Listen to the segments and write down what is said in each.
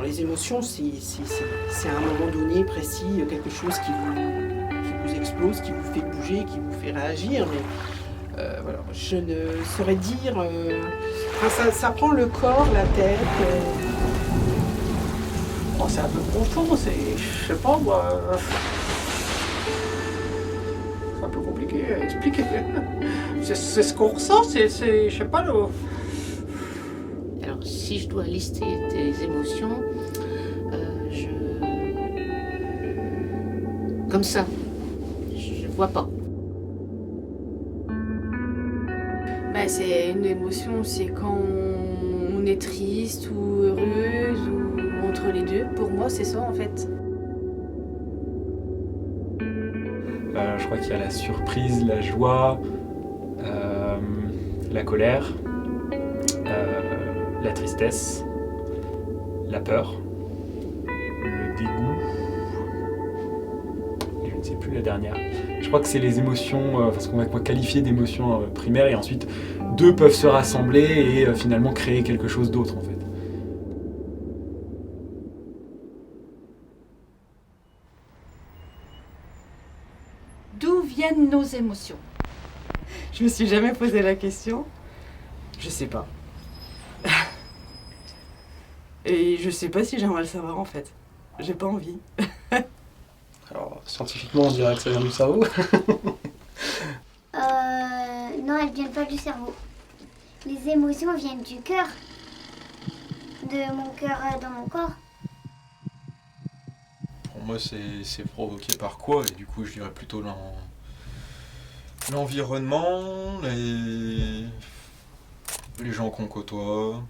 les émotions, c'est à un moment donné précis, quelque chose qui vous explose, qui vous fait bouger, qui vous fait réagir. Mais voilà, je ne saurais dire. Ça prend le corps, la tête. Oh, c'est un peu profond, je sais pas moi. C'est un peu compliqué à expliquer. C'est ce qu'on ressent, je sais pas. Alors, si je dois lister des émotions, comme ça, je vois pas. C'est une émotion, c'est quand on est triste ou heureuse ou entre les deux. Pour moi, c'est ça en fait. Je crois qu'il y a la surprise, la joie, la colère, la tristesse, la peur, le dégoût, et je ne sais plus la dernière. Je crois que c'est les émotions, ce qu'on va qualifier d'émotions primaires, et ensuite deux peuvent se rassembler et finalement créer quelque chose d'autre en fait. D'où viennent nos émotions? Je me suis jamais posé la question. Je sais pas. Et je sais pas si j'aimerais le savoir en fait. J'ai pas envie. Alors, scientifiquement, on dirait que ça vient du cerveau. Non, elles viennent pas du cerveau. Les émotions viennent du cœur. De mon cœur dans mon corps. Pour moi, c'est provoqué par quoi? Et du coup, je dirais plutôt l'environnement, les gens qu'on côtoie.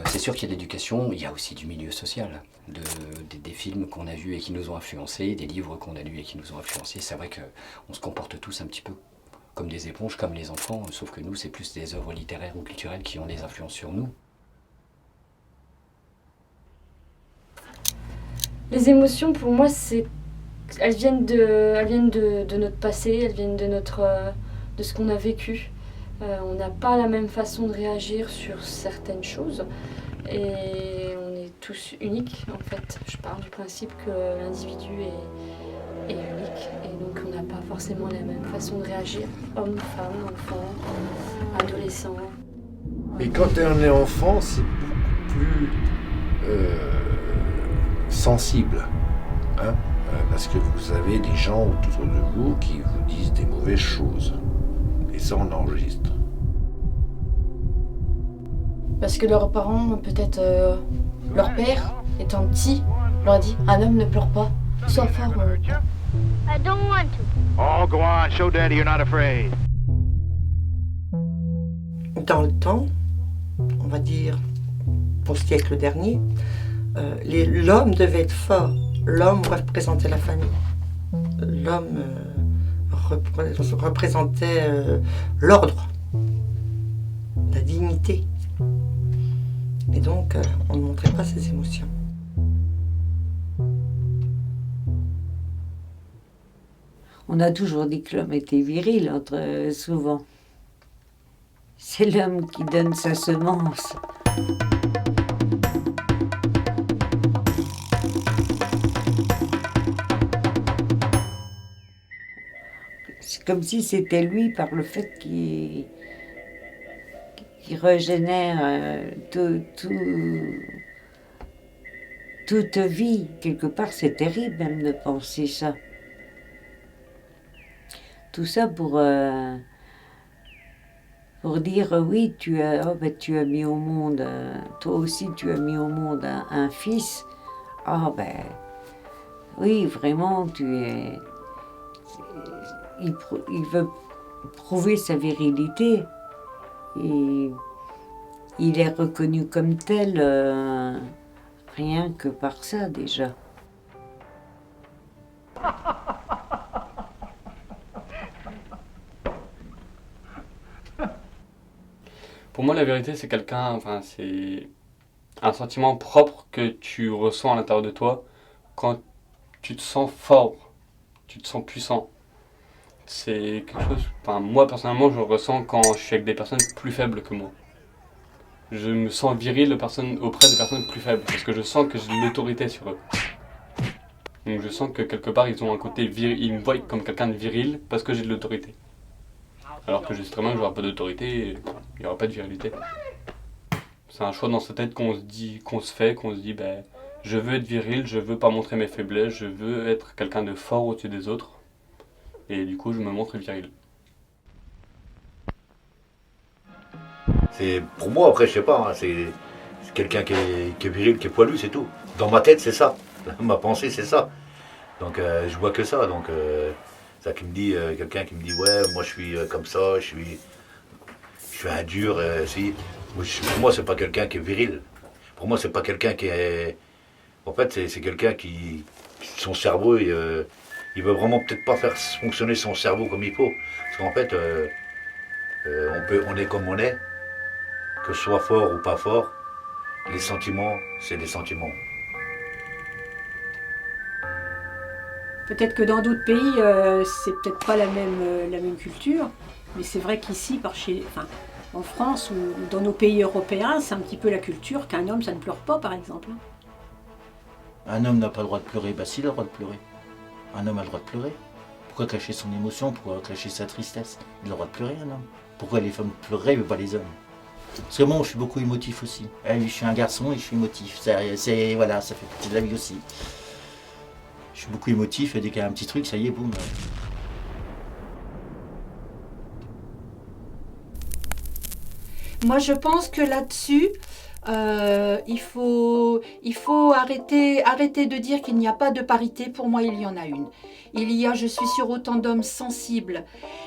C'est sûr qu'il y a de l'éducation, il y a aussi du milieu social, des films qu'on a vus et qui nous ont influencés, des livres qu'on a lus et qui nous ont influencés. C'est vrai qu'on se comporte tous un petit peu comme des éponges, comme les enfants, sauf que nous, c'est plus des œuvres littéraires ou culturelles qui ont des influences sur nous. Les émotions, pour moi, elles viennent de notre passé, elles viennent de ce qu'on a vécu. On n'a pas la même façon de réagir sur certaines choses et on est tous uniques en fait. Je pars du principe que l'individu est unique et donc on n'a pas forcément la même façon de réagir. Homme, femme, enfant, adolescent. Mais quand on est enfant, c'est beaucoup plus sensible. Hein, parce que vous avez des gens autour de vous qui vous disent des mauvaises choses. Et ça, on enregistre. Parce que leurs parents, peut-être leur père, étant petit, leur a dit « Un homme ne pleure pas, sois fort, mon enfant. » I don't want to. Oh, go on, show daddy you're not afraid. Dans le temps, on va dire, au siècle dernier, l'homme devait être fort. L'homme représentait la famille. L'homme représentait l'ordre, la dignité. Et donc, on ne montrait pas ses émotions. On a toujours dit que l'homme était viril, souvent. C'est l'homme qui donne sa semence. C'est comme si c'était lui par le fait qu'il régénère toute vie. Quelque part, c'est terrible même de penser ça. Tout ça pour dire oui, tu as mis au monde, toi aussi tu as mis au monde un fils. Ah ben oui, vraiment, il veut prouver sa virilité. Et il est reconnu comme tel rien que par ça déjà. Pour moi, la vérité, c'est c'est un sentiment propre que tu ressens à l'intérieur de toi quand tu te sens fort, tu te sens puissant. C'est quelque chose, moi personnellement, je le ressens quand je suis avec des personnes plus faibles que moi. je me sens viril auprès de personnes plus faibles, parce que je sens que j'ai de l'autorité sur eux. Donc je sens que quelque part ils ont un côté viril, ils me voient comme quelqu'un de viril parce que j'ai de l'autorité. Alors que justement, j'aurai pas d'autorité, il n'y aura pas de virilité. C'est un choix dans sa tête qu'on se dit, qu'on se dit, ben, je veux être viril, je veux pas montrer mes faiblesses, je veux être quelqu'un de fort au-dessus des autres. Et du coup, je me montre viril. C'est pour moi, après, je sais pas, hein, c'est quelqu'un qui est viril, qui est poilu, c'est tout. Dans ma tête, c'est ça. Ma pensée, c'est ça. Donc, je vois que ça. Donc, ça qui me dit, quelqu'un qui me dit, ouais, moi, je suis comme ça, je suis un dur. Si. Pour moi, c'est pas quelqu'un qui est viril. Pour moi, c'est pas quelqu'un qui est. En fait, c'est quelqu'un qui. Son cerveau, il veut vraiment peut-être pas faire fonctionner son cerveau comme il faut. Parce qu'en fait, on est comme on est. Que ce soit fort ou pas fort, les sentiments, c'est des sentiments. Peut-être que dans d'autres pays, c'est peut-être pas la même culture, mais c'est vrai qu'ici, en France ou dans nos pays européens, c'est un petit peu la culture qu'un homme, ça ne pleure pas, par exemple. Un homme n'a pas le droit de pleurer, bah si, il a le droit de pleurer. Un homme a le droit de pleurer. Pourquoi cacher son émotion? Pourquoi cacher sa tristesse? Il a le droit de pleurer, un homme. Pourquoi les femmes pleureraient mais pas les hommes? Parce que moi, je suis beaucoup émotif aussi. Je suis un garçon et je suis émotif. Voilà, ça fait partie de la vie aussi. Je suis beaucoup émotif et dès qu'il y a un petit truc, ça y est, boum. Moi, je pense que là-dessus, il faut arrêter de dire qu'il n'y a pas de parité. Pour moi, il y en a une. Il y a, je suis sûre, autant d'hommes sensibles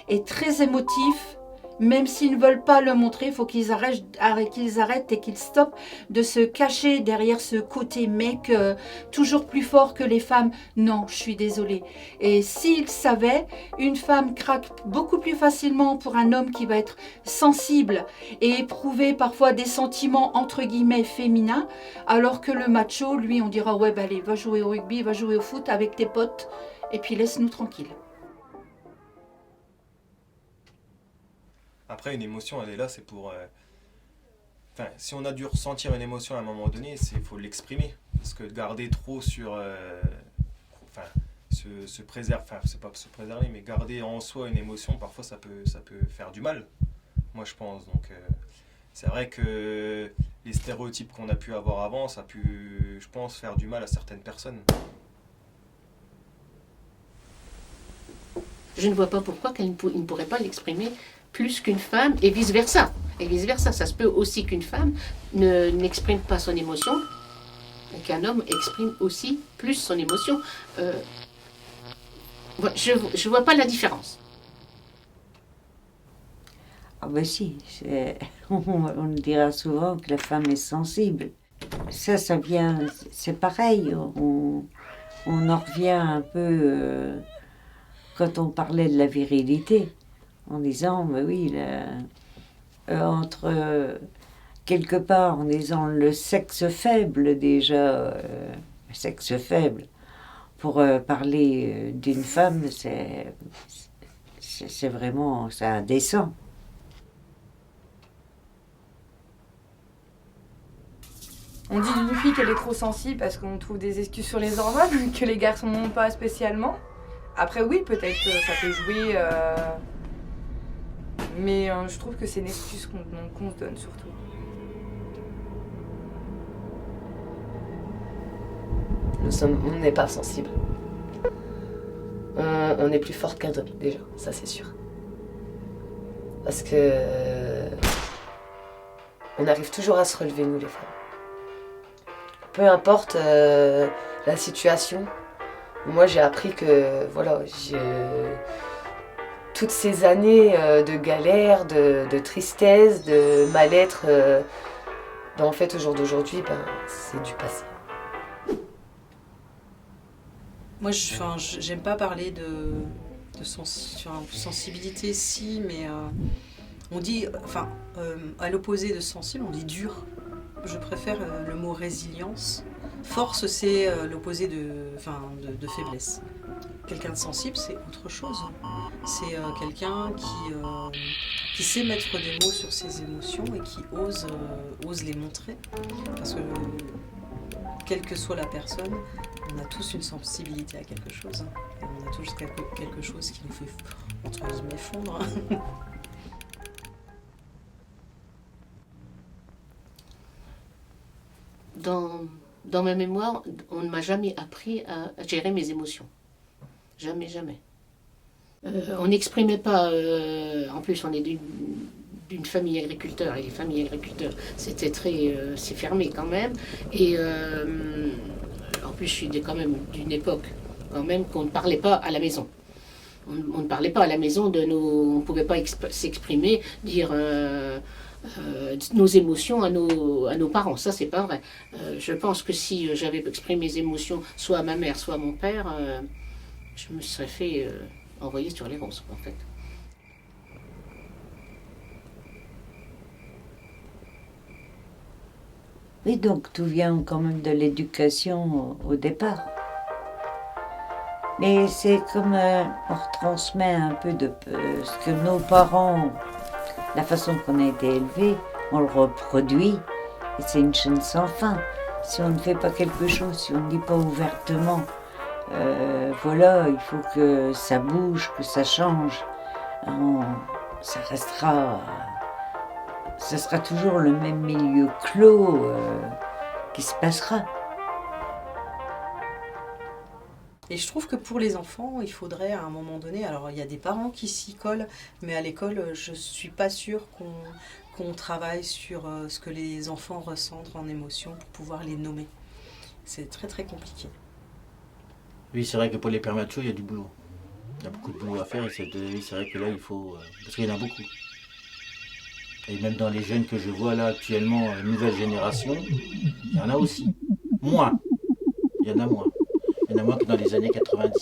et très émotifs. Même s'ils ne veulent pas le montrer, il faut qu'ils arrêtent et qu'ils stoppent de se cacher derrière ce côté mec toujours plus fort que les femmes. Non, je suis désolée. Et s'ils savaient, une femme craque beaucoup plus facilement pour un homme qui va être sensible et éprouver parfois des sentiments entre guillemets féminins, alors que le macho, lui, on dira ouais, bah allez, va jouer au rugby, va jouer au foot avec tes potes et puis laisse-nous tranquilles. Après, une émotion, elle est là, c'est pour... Enfin, si on a dû ressentir une émotion à un moment donné, il faut l'exprimer. Parce que garder trop sur... Enfin, se préserver... Enfin, c'est pas se préserver, mais garder en soi une émotion, parfois, ça peut faire du mal. Moi, je pense. Donc, c'est vrai que les stéréotypes qu'on a pu avoir avant, ça a pu, je pense, faire du mal à certaines personnes. Je ne vois pas pourquoi il ne pourrait pas l'exprimer plus qu'une femme, et vice-versa. Et vice-versa, ça se peut aussi qu'une femme n'exprime pas son émotion, et qu'un homme exprime aussi plus son émotion. Je vois pas la différence. Ah ben si, on dira souvent que la femme est sensible. Ça vient, c'est pareil, on en revient un peu quand on parlait de la virilité. En disant, mais oui, quelque part, en disant le sexe faible déjà, le sexe faible, pour parler d'une femme, c'est vraiment, c'est indécent. On dit d'une fille qu'elle est trop sensible parce qu'on trouve des excuses sur les hormones, que les garçons n'ont pas spécialement. Après oui, peut-être ça peut jouer... Mais je trouve que c'est une excuse qu'on se donne surtout. On n'est pas sensible. On est plus forte qu'un homme, déjà, ça c'est sûr. Parce que on arrive toujours à se relever, nous les femmes. Peu importe la situation. Moi j'ai appris que, voilà, toutes ces années de galère, de tristesse, de mal-être, en fait, au jour d'aujourd'hui, c'est du passé. Moi, j'aime pas parler de sensibilité, si, mais on dit, à l'opposé de sensible, on dit dur. Je préfère le mot résilience. Force, c'est l'opposé de faiblesse. Quelqu'un de sensible, c'est autre chose. C'est quelqu'un qui sait mettre des mots sur ses émotions et qui ose les montrer. Parce que, quelle que soit la personne, on a tous une sensibilité à quelque chose. Et on a tous quelque chose qui nous fait, entre guillemets, fondre. Dans ma mémoire, on ne m'a jamais appris à gérer mes émotions. Jamais, jamais. On n'exprimait pas... en plus, on est d'une famille agriculteur, et les familles agriculteurs, c'était c'est fermé quand même. Et en plus, je suis quand même d'une époque quand même qu'on ne parlait pas à la maison. On ne parlait pas à la maison de nos... On ne pouvait pas s'exprimer, dire... nos émotions à nos parents, ça c'est pas vrai. Je pense que si j'avais exprimé mes émotions soit à ma mère, soit à mon père, je me serais fait envoyer sur les ronces en fait. Oui, donc tout vient quand même de l'éducation au départ. Mais c'est comme on retransmet un peu de ce que nos parents, la façon qu'on a été élevés, on le reproduit et c'est une chaîne sans fin. Si on ne fait pas quelque chose, si on ne dit pas ouvertement, voilà, il faut que ça bouge, que ça change, ça sera toujours le même milieu clos qui se passera. Et je trouve que pour les enfants, il faudrait à un moment donné, alors il y a des parents qui s'y collent, mais à l'école, je ne suis pas sûre qu'on travaille sur ce que les enfants ressentent en émotion pour pouvoir les nommer. C'est très très compliqué. Oui, c'est vrai que pour les pères machos, il y a du boulot. Il y a beaucoup de boulot à faire et c'est vrai que là, il faut... parce qu'il y en a beaucoup. Et même dans les jeunes que je vois là actuellement, nouvelle génération, il y en a aussi. Moins. Il y en a moins. Il y en a moins que dans les années 90.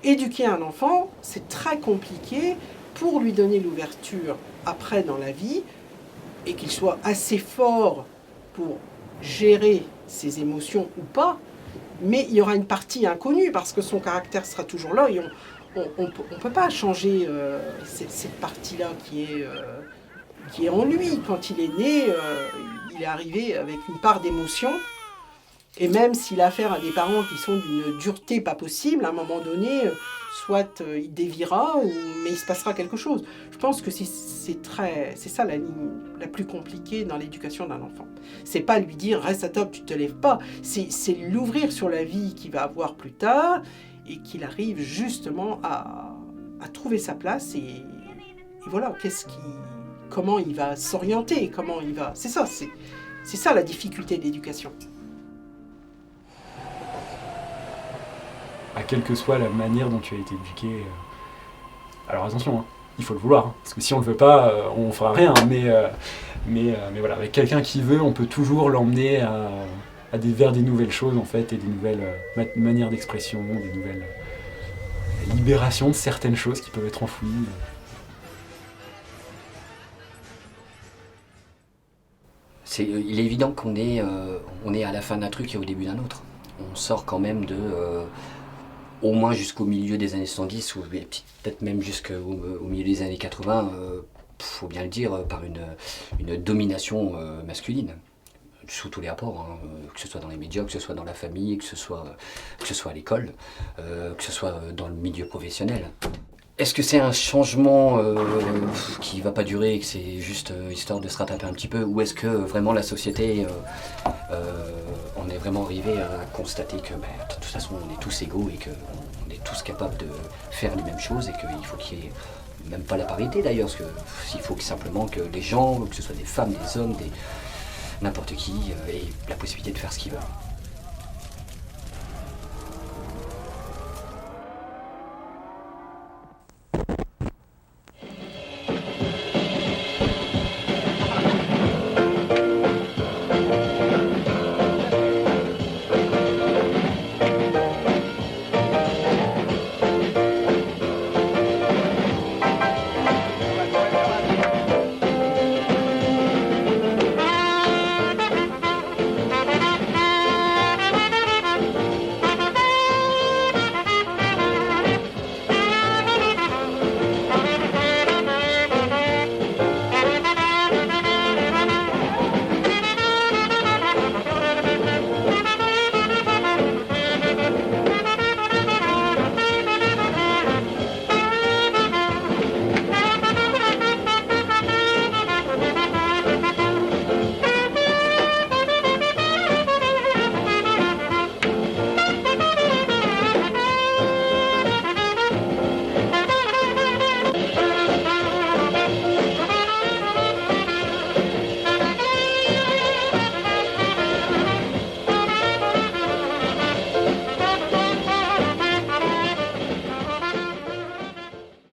Éduquer un enfant, c'est très compliqué pour lui donner l'ouverture après dans la vie et qu'il soit assez fort pour gérer ses émotions ou pas, mais il y aura une partie inconnue parce que son caractère sera toujours là et on ne peut pas changer cette partie-là qui est en lui. Quand il est né, il est arrivé avec une part d'émotion. Et même s'il a affaire à des parents qui sont d'une dureté pas possible, à un moment donné, soit il déviera, mais il se passera quelque chose. Je pense que c'est ça la ligne la plus compliquée dans l'éducation d'un enfant. C'est pas lui dire reste à table, tu te lèves pas. C'est l'ouvrir sur la vie qu'il va avoir plus tard et qu'il arrive justement à trouver sa place et voilà, comment il va s'orienter, comment il va. C'est ça la difficulté de l'éducation. Quelle que soit la manière dont tu as été éduqué. Alors attention, hein, il faut le vouloir, hein, parce que si on ne le veut pas, on ne fera rien. Mais voilà, avec quelqu'un qui veut, on peut toujours l'emmener vers des nouvelles choses en fait, et des nouvelles manières d'expression, des nouvelles libérations de certaines choses qui peuvent être enfouies. Il est évident qu'on est à la fin d'un truc et au début d'un autre. On sort quand même au moins jusqu'au milieu des années 70, ou peut-être même jusqu'au milieu des années 80, faut bien le dire, par une domination masculine, sous tous les rapports, hein, que ce soit dans les médias, que ce soit dans la famille, que ce soit à l'école, que ce soit dans le milieu professionnel. Est-ce que c'est un changement qui ne va pas durer et que c'est juste histoire de se rattraper un petit peu, ou est-ce que vraiment la société, on est vraiment arrivé à constater que de toute façon on est tous égaux et qu'on est tous capables de faire les mêmes choses et qu'il faut qu'il y ait même pas la parité d'ailleurs, parce qu'il faut simplement que les gens, que ce soit des femmes, des hommes, n'importe qui, aient la possibilité de faire ce qu'ils veulent.